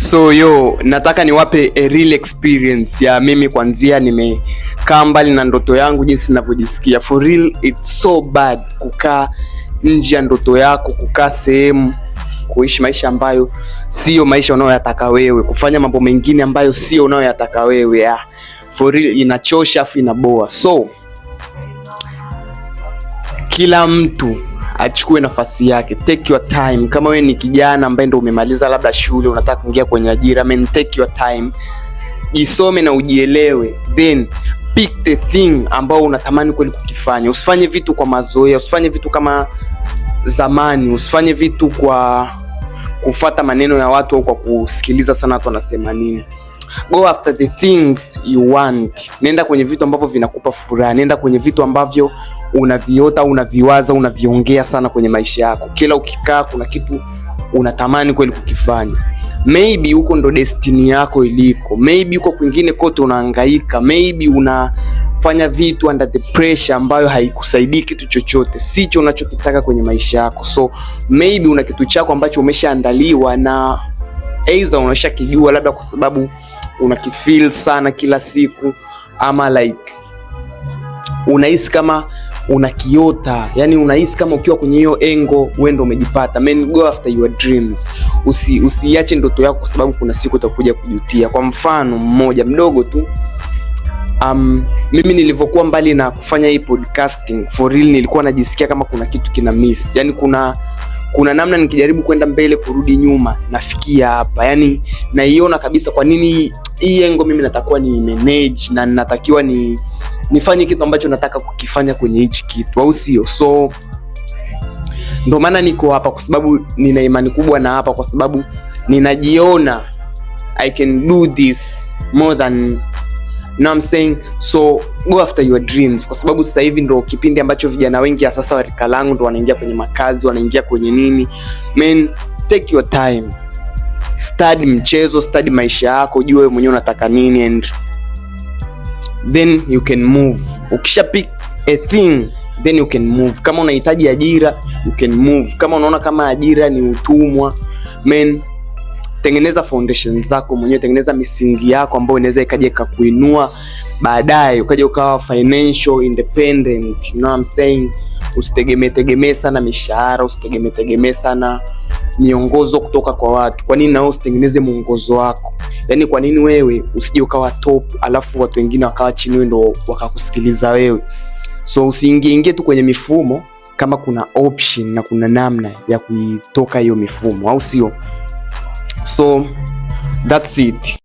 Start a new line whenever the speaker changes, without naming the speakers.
So nataka niwape a real experience ya mimi kwanzia nimekaa mbali na ndoto yangu, jinsi ninavyojisikia. For real, it's so bad kukaa nje ya ndoto yako, kukaa sehemu, kuishi maisha ambayo sio maisha unayoyataka wewe, kufanya mambo mengine ambayo sio unayoyataka wewe. For real, inachosha afu inaboa. So kila mtu achukue nafasi yake, take your time. Kama wewe ni kijana ambaye ndo umemaliza labda shule, unataka kuingia kwenye ajira, take your time, jisome na ujielewe, then pick the thing ambao unatamani kweli kukifanya. Usifanye vitu kwa mazoea, usifanye vitu kama zamani, usifanye vitu kwa kufuata maneno ya watu au kwa kusikiliza sana watu wanasema nini. Go after the things you want. Nenda kwenye vitu ambavyo vinakupa furaha, nenda kwenye vitu ambavyo unaviota, unaviwaza, unaviongea sana kwenye maisha yako. Kila ukikaa kuna kitu unatamani kweli kukifanya. Maybe huko ndo destiny yako iliko, maybe huko kwingine kote unahangaika, maybe unafanya vitu under the pressure ambayo haikusaidii kitu chochote, sicho unachokitaka kwenye maisha yako. So maybe una kitu chako ambacho umeshaandaliwa na either unashakijua, labda kwa sababu unakifeel sana kila siku, ama like unahisi kama unakiota, yani unahisi kama ukiwa kwenye hiyo engo wewe ndio umejipata. Go after your dreams. Usiache ndoto yako kwa sababu kuna siku utakuja kujutia. Kwa mfano mmoja mdogo tu, mimi nilivyokuwa mbali na kufanya hii podcasting, for real nilikuwa najisikia kama kuna kitu kina miss. Yani kuna namna nikijaribu kwenda mbele kurudi nyuma nafikia hapa. Yani naiona kabisa kwa nini hii engo mimi natakiwa ni manage na natakiwa nifanye kitu ambacho nataka kukifanya kwenye hichi kitu, au sio? So ndio maana niko hapa, kwa sababu nina imani kubwa na hapa, kwa sababu ninajiona I can do this more than, you know what I'm saying? So go after your dreams, kwa sababu sasa hivi ndio kipindi ambacho vijana wengi ya sasa wa rika langu ndio wanaingia kwenye makazi, wanaingia kwenye nini. Take your time, study mchezo, study maisha yako, jua wewe mwenyewe unataka nini, and then you can move. Ukisha pick a thing, then you can move. Kama unahitaji ajira, you can move. Kama unaona kama ajira ni utumwa, tengeneza foundation zako mwenyewe, tengeneza misingi yako ambayo inaweza ikaje kukuinua baadaye ukaje ukawa financial independent, you know what I'm saying? Usitegemee sana mishahara, usitegemee sana miongozo kutoka kwa watu. Kwa nini nao usitengeneze mwongozo wako? Yani kwa nini wewe usije ukawa top alafu watu wengine wakawa chini, wewe ndo wakakusikiliza wewe? So usiingie tu kwenye mifumo kama kuna option na kuna namna ya kuitoka hiyo mifumo, au sio? So that's it.